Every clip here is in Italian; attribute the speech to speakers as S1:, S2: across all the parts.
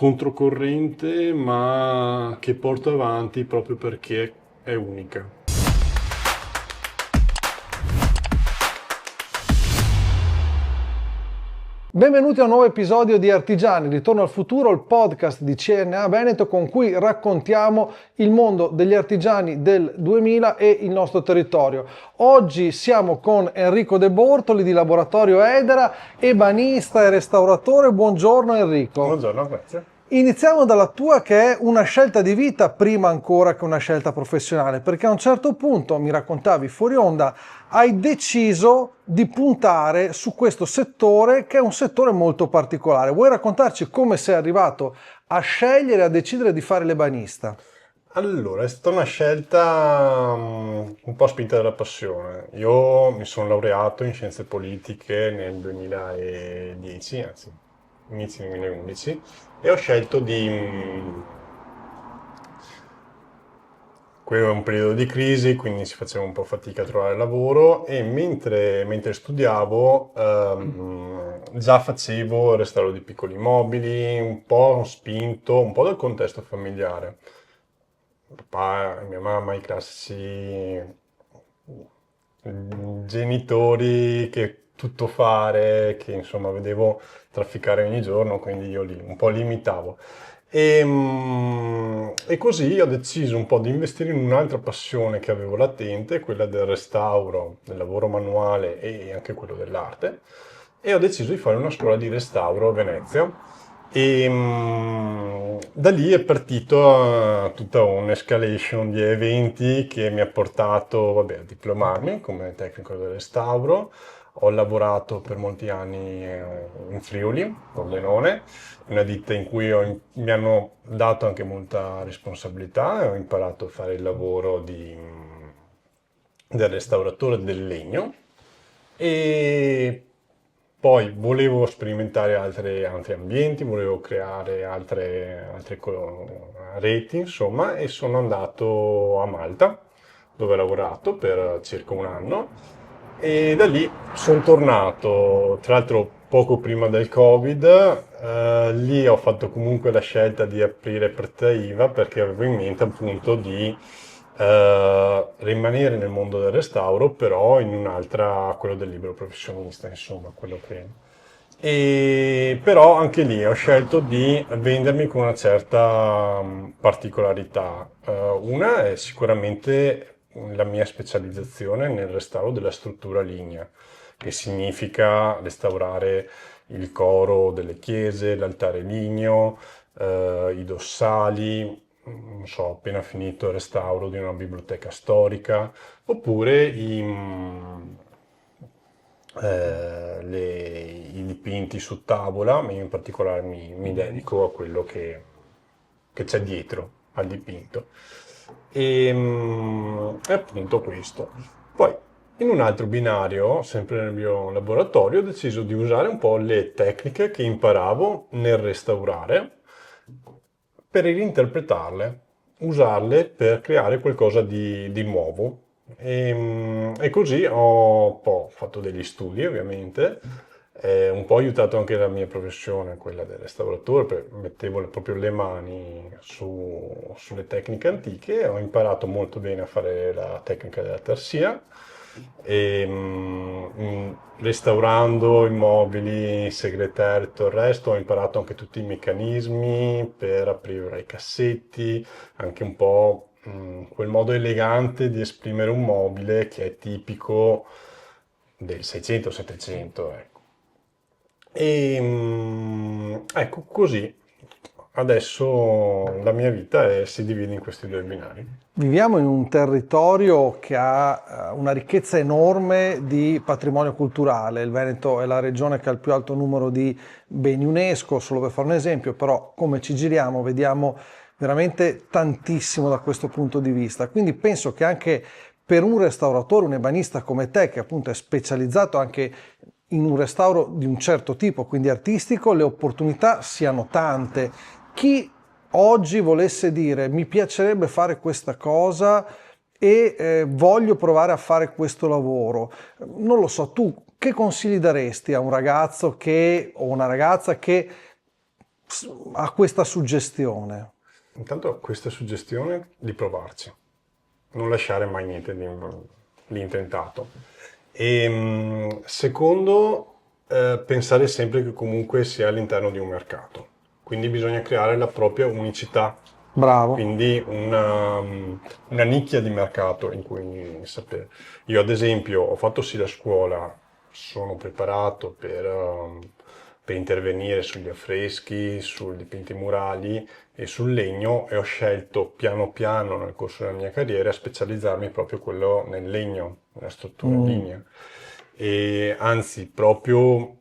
S1: controcorrente, ma che porto avanti proprio perché è unica.
S2: Benvenuti a un nuovo episodio di Artigiani, Ritorno al futuro, il podcast di CNA Veneto con cui raccontiamo il mondo degli artigiani del 2000 e il nostro territorio. Oggi siamo con Enrico De Bortoli di Laboratorio Edera, ebanista e restauratore. Buongiorno Enrico.
S1: Buongiorno, grazie.
S2: Iniziamo dalla tua, che è una scelta di vita prima ancora che una scelta professionale, perché a un certo punto, mi raccontavi fuori onda, hai deciso di puntare su questo settore che è un settore molto particolare. Vuoi raccontarci come sei arrivato a scegliere, a decidere di fare l'ebanista?
S1: Allora, è stata una scelta un po' spinta dalla passione. Io mi sono laureato in scienze politiche nel 2010, anzi, inizio 2011, e ho scelto quello è un periodo di crisi, quindi si faceva un po' fatica a trovare lavoro e mentre studiavo già facevo il restauro di piccoli immobili, un po' spinto, un po' dal contesto familiare. Papà, mia mamma, i classici genitori che tutto fare, che insomma vedevo trafficare ogni giorno, quindi io lì un po' limitavo. E così ho deciso un po' di investire in un'altra passione che avevo latente, quella del restauro, del lavoro manuale e anche quello dell'arte, e ho deciso di fare una scuola di restauro a Venezia. Da lì è partito tutta un'escalation di eventi che mi ha portato, vabbè, a diplomarmi come tecnico del restauro. Ho lavorato per molti anni in Friuli, Pordenone, una ditta in cui mi hanno dato anche molta responsabilità e ho imparato a fare il lavoro del restauratore del legno. E poi volevo sperimentare altri ambienti, volevo creare altre reti, insomma, e sono andato a Malta, dove ho lavorato per circa un anno, e da lì sono tornato, tra l'altro poco prima del Covid. Lì ho fatto comunque la scelta di aprire partita IVA perché avevo in mente appunto di rimanere nel mondo del restauro, però in un'altra, quello del libero professionista, insomma, quello che... E però anche lì ho scelto di vendermi con una certa particolarità. Una è sicuramente la mia specializzazione nel restauro della struttura lignea, che significa restaurare il coro delle chiese, l'altare ligneo, i dossali, non so, ho appena finito il restauro di una biblioteca storica, oppure i dipinti su tavola, ma io in particolare mi dedico a quello che c'è dietro al dipinto. È appunto questo. Poi, in un altro binario, sempre nel mio laboratorio, ho deciso di usare un po' le tecniche che imparavo nel restaurare per reinterpretarle, usarle per creare qualcosa di nuovo. E così ho poi fatto degli studi, ovviamente, un po' aiutato anche la mia professione, quella del restauratore, perché mettevo proprio le mani sulle tecniche antiche, ho imparato molto bene a fare la tecnica della tarsia, restaurando immobili, segretari e tutto il resto, ho imparato anche tutti i meccanismi per aprire i cassetti, anche un po' quel modo elegante di esprimere un mobile che è tipico del 600-700, ecco. Ecco, così adesso la mia vita si divide in questi due binari.
S2: Viviamo in un territorio che ha una ricchezza enorme di patrimonio culturale. Il Veneto è la regione che ha il più alto numero di beni UNESCO, solo per fare un esempio, però come ci giriamo vediamo veramente tantissimo da questo punto di vista. Quindi penso che anche per un restauratore, un ebanista come te, che appunto è specializzato anche in un restauro di un certo tipo, quindi artistico, le opportunità siano tante. Chi oggi volesse dire mi piacerebbe fare questa cosa e voglio provare a fare questo lavoro, non lo so, tu che consigli daresti a un ragazzo o una ragazza che ha questa suggestione?
S1: Intanto questa suggestione di provarci, non lasciare mai niente di intentato. E secondo, pensare sempre che comunque sia all'interno di un mercato, quindi bisogna creare la propria unicità,
S2: Bravo.
S1: quindi una nicchia di mercato in cui sapere. Io ad esempio ho fatto sì la scuola, sono preparato per intervenire sugli affreschi, sui dipinti murali e sul legno e ho scelto piano piano nel corso della mia carriera specializzarmi proprio quello nel legno, nella struttura in
S2: Mm.
S1: linea. E anzi, proprio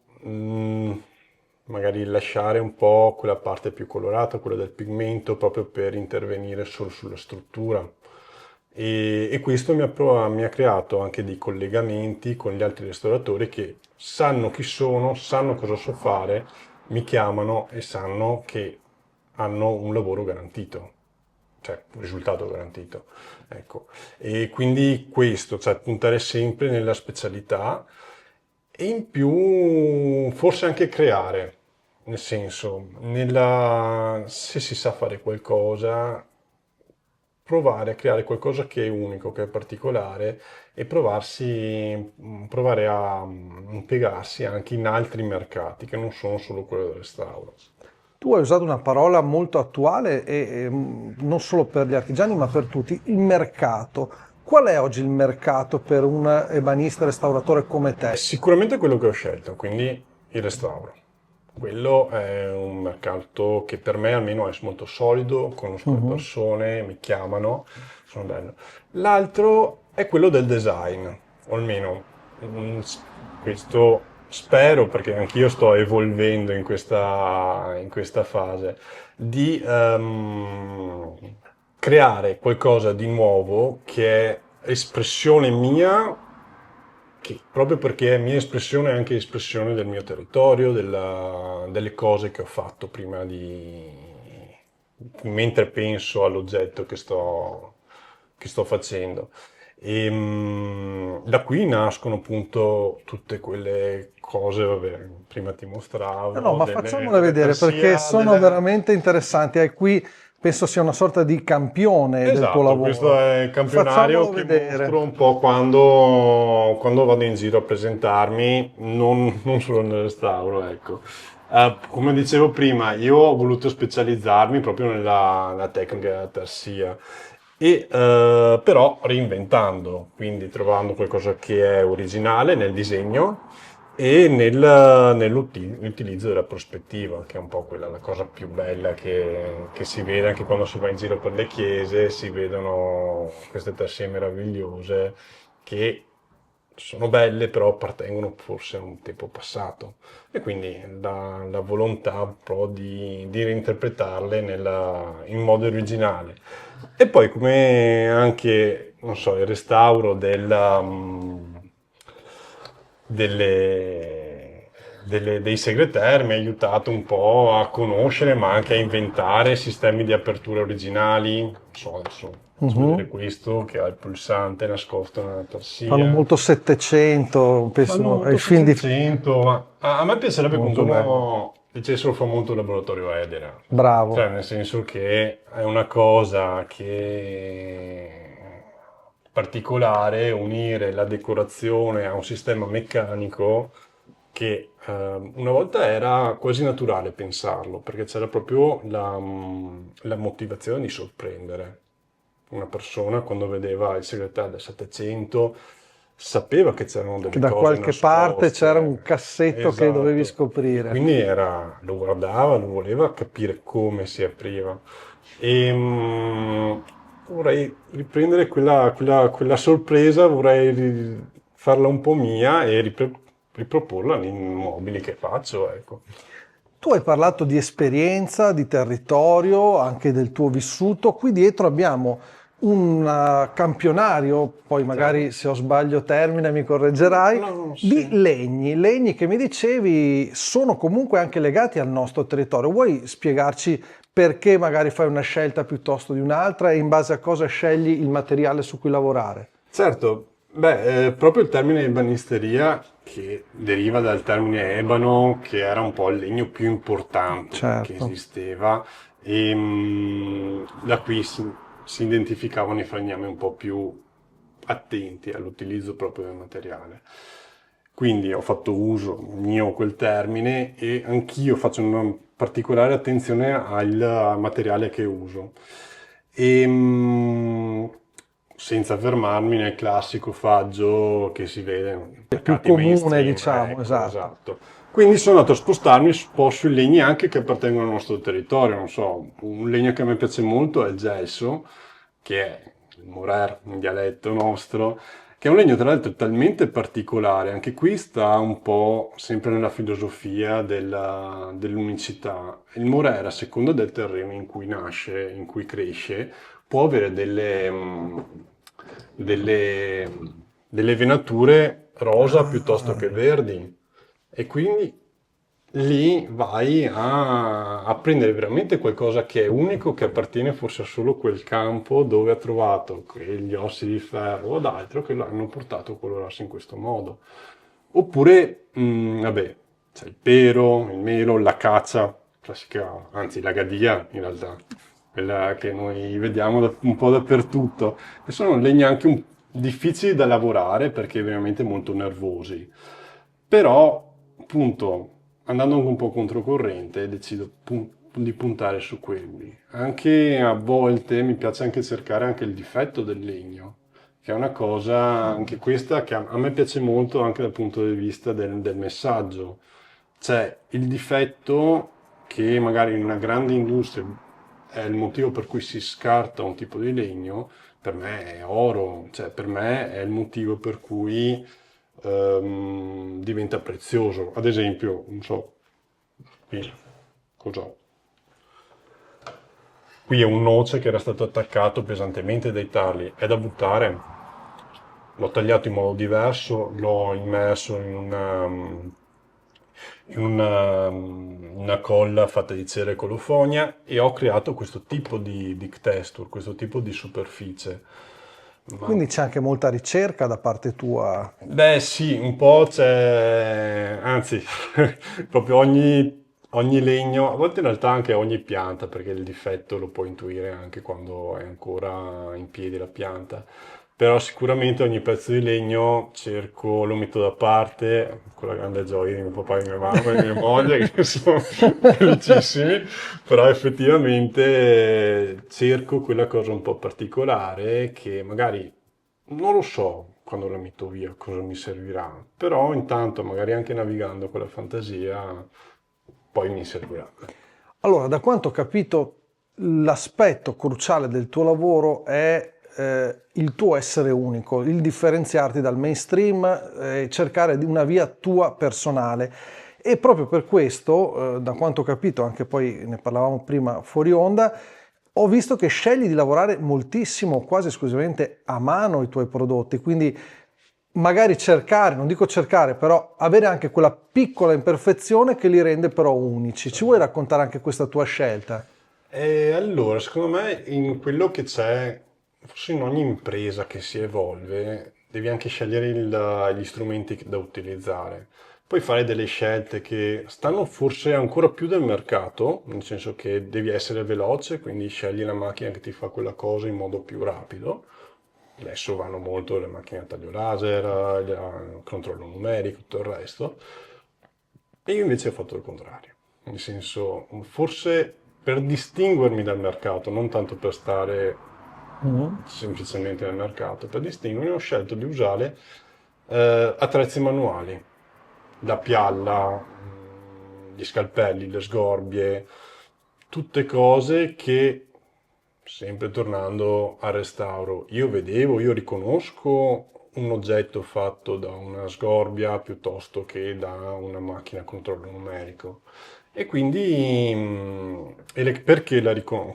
S1: magari lasciare un po' quella parte più colorata, quella del pigmento, proprio per intervenire solo sulla struttura. E questo mi ha creato anche dei collegamenti con gli altri ristoratori che sanno chi sono, sanno cosa so fare, mi chiamano e sanno che hanno un lavoro garantito, cioè un risultato garantito. Ecco. E quindi questo, cioè puntare sempre nella specialità e in più forse anche creare, nel senso, se si sa fare qualcosa, provare a creare qualcosa che è unico, che è particolare e provare a impiegarsi anche in altri mercati che non sono solo quello del restauro.
S2: Tu hai usato una parola molto attuale e non solo per gli artigiani, ma per tutti, il mercato. Qual è oggi il mercato per un ebanista restauratore come
S1: È
S2: te?
S1: sicuramente quello che ho scelto, quindi il restauro. Quello è un mercato che per me almeno è molto solido, conosco le
S2: Mhm.
S1: persone, mi chiamano, sono bello. L'altro è quello del design, o almeno questo spero, perché anch'io sto evolvendo in questa fase, di creare qualcosa di nuovo che è espressione mia, che proprio perché è mia espressione è anche espressione del mio territorio, delle cose che ho fatto mentre penso all'oggetto che sto facendo. E da qui nascono appunto tutte quelle cose, vabbè, prima ti
S2: No, no,
S1: mostravo,
S2: ma facciamole
S1: delle
S2: vedere perché
S1: tarsia,
S2: sono veramente interessanti. E qui penso sia una sorta di campione del tuo
S1: Esatto, questo
S2: lavoro.
S1: è il campionario
S2: Facciamolo
S1: che mostro
S2: vedere.
S1: un po' quando vado in giro a presentarmi, non solo nel restauro, ecco. Come dicevo prima, io ho voluto specializzarmi proprio nella tecnica della tarsia, però reinventando, quindi trovando qualcosa che è originale nel disegno e nell'utilizzo della prospettiva, che è un po' quella la cosa più bella che si vede anche quando si va in giro per le chiese, si vedono queste tarsie meravigliose che sono belle, però appartengono forse a un tempo passato. E quindi la volontà un po' di reinterpretarle in modo originale. E poi come anche, non so, il restauro dei segretari mi ha aiutato un po' a conoscere, ma anche a inventare sistemi di apertura originali. Non so, adesso faccio vedere
S2: Mhm.
S1: questo che ha il pulsante nascosto nella
S2: Fanno
S1: tarsia.
S2: molto 700,
S1: Fanno
S2: penso ai
S1: molto
S2: film di...
S1: 700, ma a me piacerebbe che
S2: Molto bello.
S1: uno dicessero fa molto il laboratorio Edera,
S2: Bravo.
S1: cioè nel senso che è una cosa che particolare unire la decorazione a un sistema meccanico che una volta era quasi naturale pensarlo, perché c'era proprio la motivazione di sorprendere una persona quando vedeva il segretario del 700 sapeva che c'erano
S2: Che
S1: delle
S2: da
S1: cose
S2: qualche parte c'era
S1: nascoste,
S2: un cassetto che dovevi
S1: esatto, e
S2: scoprire.
S1: quindi lo guardava, lo voleva capire come si apriva. E vorrei riprendere quella sorpresa, vorrei farla un po' mia e riproporla nei mobili che faccio, ecco.
S2: Tu hai parlato di esperienza, di territorio, anche del tuo vissuto. Qui dietro abbiamo un campionario, poi magari
S1: Certo.
S2: se ho sbaglio termine mi correggerai,
S1: No,
S2: di
S1: sì.
S2: legni. Legni che mi dicevi sono comunque anche legati al nostro territorio. Vuoi spiegarci perché magari fai una scelta piuttosto di un'altra e in base a cosa scegli il materiale su cui lavorare?
S1: Certo, Beh, proprio il termine ebanisteria che deriva dal termine ebano, che era un po' il legno più importante che
S2: Certo.
S1: esisteva, e da qui si identificavano i falegnami un po' più attenti all'utilizzo proprio del materiale. Quindi ho fatto uso mio quel termine e anch'io faccio una particolare attenzione al materiale che uso. E, senza fermarmi nel classico faggio che si vede nei
S2: È più
S1: mercati
S2: comune,
S1: mainstream,
S2: diciamo,
S1: ecco,
S2: esatto.
S1: esatto. Quindi sono andato a spostarmi un po' sui legni anche che appartengono al nostro territorio, non so, un legno che a me piace molto è il gelso, che è il morer in dialetto nostro, che è un legno tra l'altro talmente particolare, anche qui sta un po' sempre nella filosofia dell'unicità. Il morer, a seconda del terreno in cui nasce, in cui cresce, può avere delle, delle venature rosa piuttosto
S2: Ah,
S1: che verdi. E quindi lì vai a prendere veramente qualcosa che è unico, che appartiene forse a solo quel campo dove ha trovato quegli ossi di ferro o ad altro che l'hanno portato a colorarsi in questo modo. Oppure, vabbè, c'è il pero, il melo, la caccia, classica, anzi la gadia in realtà, quella che noi vediamo un po' dappertutto. E sono legni anche difficili da lavorare perché veramente molto nervosi. Però, appunto, andando anche un po' controcorrente, decido di puntare su quelli. Anche a volte mi piace anche cercare anche il difetto del legno, che è una cosa, anche questa, che a me piace molto anche dal punto di vista del messaggio. Cioè, il difetto che magari in una grande industria è il motivo per cui si scarta un tipo di legno, per me è oro, cioè per me è il motivo per cui diventa prezioso. Ad esempio, non so, qui, cos'ho? Qui è un noce che era stato attaccato pesantemente dai tarli, è da buttare. L'ho tagliato in modo diverso, l'ho immerso in una colla fatta di cera e colofonia e ho creato questo tipo di texture, questo tipo di superficie. Ma
S2: quindi c'è anche molta ricerca da parte tua.
S1: beh, sì, un po' c'è, anzi, proprio ogni legno, a volte in realtà anche ogni pianta, perché il difetto lo puoi intuire anche quando è ancora in piedi la pianta. Però sicuramente ogni pezzo di legno cerco, lo metto da parte, con la grande gioia di mio papà e di mia mamma e di mia moglie, che sono felicissimi, però effettivamente cerco quella cosa un po' particolare che magari non lo so quando la metto via cosa mi servirà, però intanto magari anche navigando con la fantasia poi mi servirà.
S2: Allora, da quanto ho capito, l'aspetto cruciale del tuo lavoro è il tuo essere unico, il differenziarti dal mainstream, cercare di una via tua personale. E proprio per questo, da quanto ho capito, anche poi ne parlavamo prima fuori onda, ho visto che scegli di lavorare moltissimo, quasi esclusivamente a mano i tuoi prodotti, quindi magari cercare, non dico cercare, però avere anche quella piccola imperfezione che li rende però unici. Ci vuoi raccontare anche questa tua scelta?
S1: E allora, secondo me, in quello che c'è, forse in ogni impresa che si evolve, devi anche scegliere gli strumenti da utilizzare. Puoi fare delle scelte che stanno forse ancora più del mercato, nel senso che devi essere veloce, quindi scegli la macchina che ti fa quella cosa in modo più rapido. Adesso vanno molto le macchine a taglio laser, il controllo numerico, tutto il resto. E io invece ho fatto il contrario, nel senso, forse per distinguermi dal mercato, non tanto per stare
S2: Mhm.
S1: semplicemente nel mercato, per distinguermi ho scelto di usare attrezzi manuali, la pialla, gli scalpelli, le sgorbie, tutte cose che, sempre tornando al restauro, io riconosco un oggetto fatto da una sgorbia piuttosto che da una macchina a controllo numerico. E quindi perché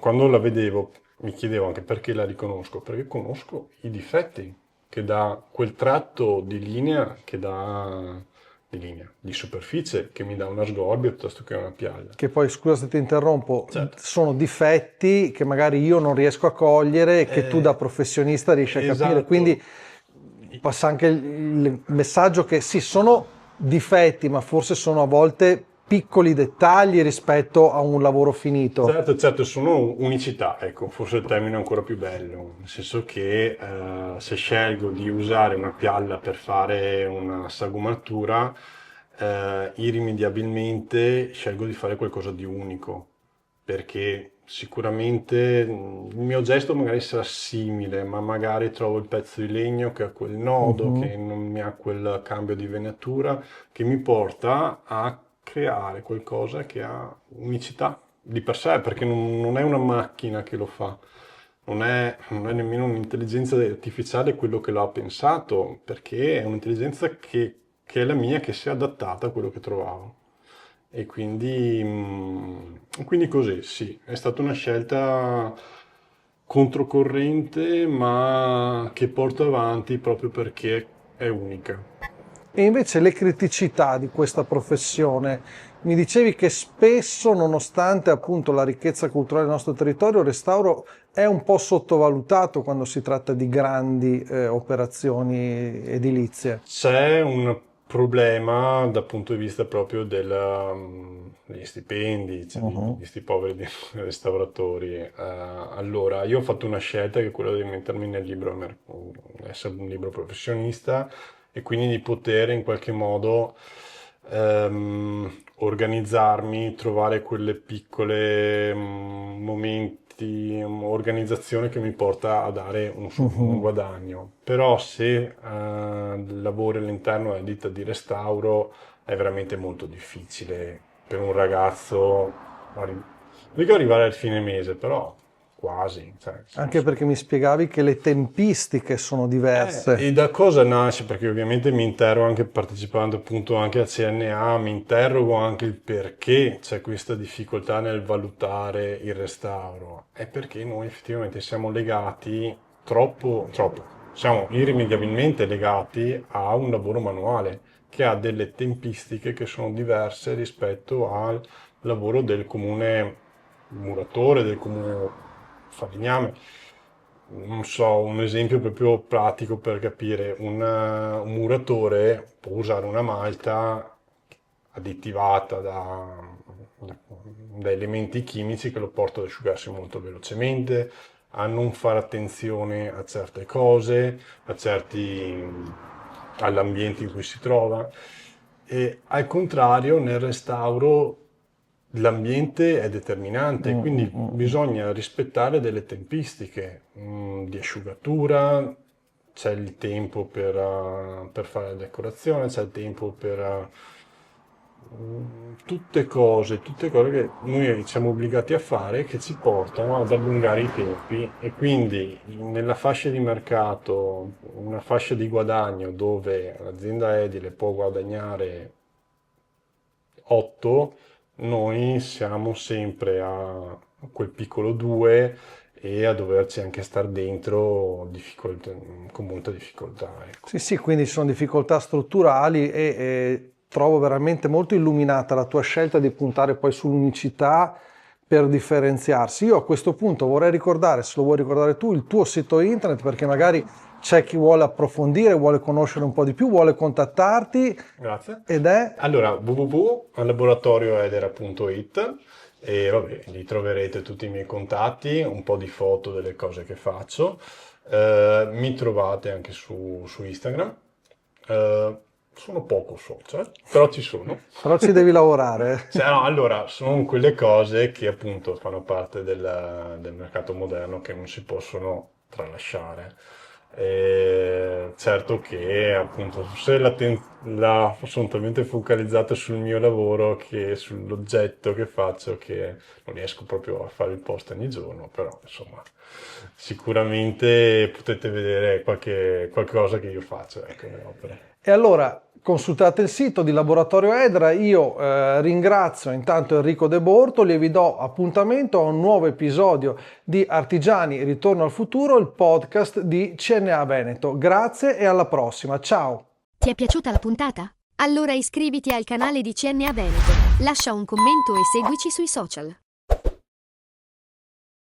S1: quando la vedevo mi chiedevo anche perché la riconosco, perché conosco i difetti che dà quel tratto di linea che dà di linea, di superficie che mi dà una sgorbia piuttosto che una pialla.
S2: Che poi, scusa se ti interrompo,
S1: Certo.
S2: sono difetti che magari io non riesco a cogliere e che tu da
S1: Eh,
S2: professionista riesci a capire. Quindi
S1: esatto.
S2: passa anche il messaggio che sì, sono difetti, ma forse sono a volte piccoli dettagli rispetto a un lavoro finito.
S1: Certo, sono unicità, ecco, forse il termine è ancora più bello, nel senso che se scelgo di usare una pialla per fare una sagomatura, irrimediabilmente scelgo di fare qualcosa di unico, perché sicuramente il mio gesto magari sarà simile, ma magari trovo il pezzo di legno che ha quel nodo, che non mi ha quel cambio di venatura, che mi porta a creare qualcosa che ha unicità di per sé, perché non è una macchina che lo fa, non è nemmeno un'intelligenza artificiale quello che l'ha pensato, perché è un'intelligenza che è la mia, che si è adattata a quello che trovavo. E quindi così, sì, è stata una scelta controcorrente, ma che porto avanti proprio perché è unica.
S2: E invece le criticità di questa professione, mi dicevi che spesso, nonostante appunto la ricchezza culturale del nostro territorio, il restauro è un po' sottovalutato quando si tratta di grandi operazioni edilizie.
S1: C'è un problema dal punto di vista proprio degli stipendi, cioè di sti poveri restauratori. Allora, io ho fatto una scelta che è quella di mettermi nel libro, essere un libro professionista e quindi di poter in qualche modo organizzarmi, trovare quelle piccole momenti, organizzazione che mi porta a dare un guadagno. Però se lavori all'interno della ditta di restauro è veramente molto difficile per un ragazzo, non dico arrivare al fine mese, però quasi. Cioè,
S2: Anche perché mi spiegavi che le tempistiche sono diverse.
S1: e da cosa nasce? Perché ovviamente mi interrogo anche partecipando appunto anche a CNA, mi interrogo anche il perché c'è questa difficoltà nel valutare il restauro. È perché noi effettivamente siamo legati siamo irrimediabilmente legati a un lavoro manuale che ha delle tempistiche che sono diverse rispetto al lavoro del comune muratore, del comune falegname. Non so, un esempio proprio pratico per capire, un muratore può usare una malta additivata da elementi chimici che lo portano ad asciugarsi molto velocemente, a non fare attenzione a certe cose, all'ambiente in cui si trova. E al contrario, nel restauro l'ambiente è determinante, quindi bisogna rispettare delle tempistiche di asciugatura, c'è il tempo per fare la decorazione, c'è il tempo per tutte cose che noi siamo obbligati a fare che ci portano ad allungare i tempi e quindi nella fascia di mercato, una fascia di guadagno dove l'azienda edile può guadagnare 8, noi siamo sempre a quel piccolo 2 e a doverci anche star dentro con molta difficoltà. Ecco.
S2: Sì, sì, quindi ci sono difficoltà strutturali e trovo veramente molto illuminata la tua scelta di puntare poi sull'unicità per differenziarsi. Io a questo punto vorrei ricordare, se lo vuoi ricordare tu, il tuo sito internet, perché magari c'è chi vuole approfondire, vuole conoscere un po' di più, vuole contattarti.
S1: Grazie.
S2: Ed è?
S1: Allora, www.laboratorioedera.it e vabbè, lì troverete tutti i miei contatti, un po' di foto delle cose che faccio. Mi trovate anche su Instagram. Sono poco social, però ci sono.
S2: Però ci devi lavorare.
S1: Cioè, no, allora, sono quelle cose che appunto fanno parte del mercato moderno che non si possono tralasciare. Certo che appunto se sono talmente focalizzato sul mio lavoro che sull'oggetto che faccio che non riesco proprio a fare il post ogni giorno, però insomma sicuramente potete vedere qualcosa che io faccio, ecco, nelle opere.
S2: E allora consultate il sito di Laboratorio Edera, io ringrazio intanto Enrico De Bortoli e vi do appuntamento a un nuovo episodio di Artigiani Ritorno al Futuro, il podcast di CNA Veneto. Grazie e alla prossima, ciao!
S3: Ti è piaciuta la puntata? Allora iscriviti al canale di CNA Veneto, lascia un commento e seguici sui social.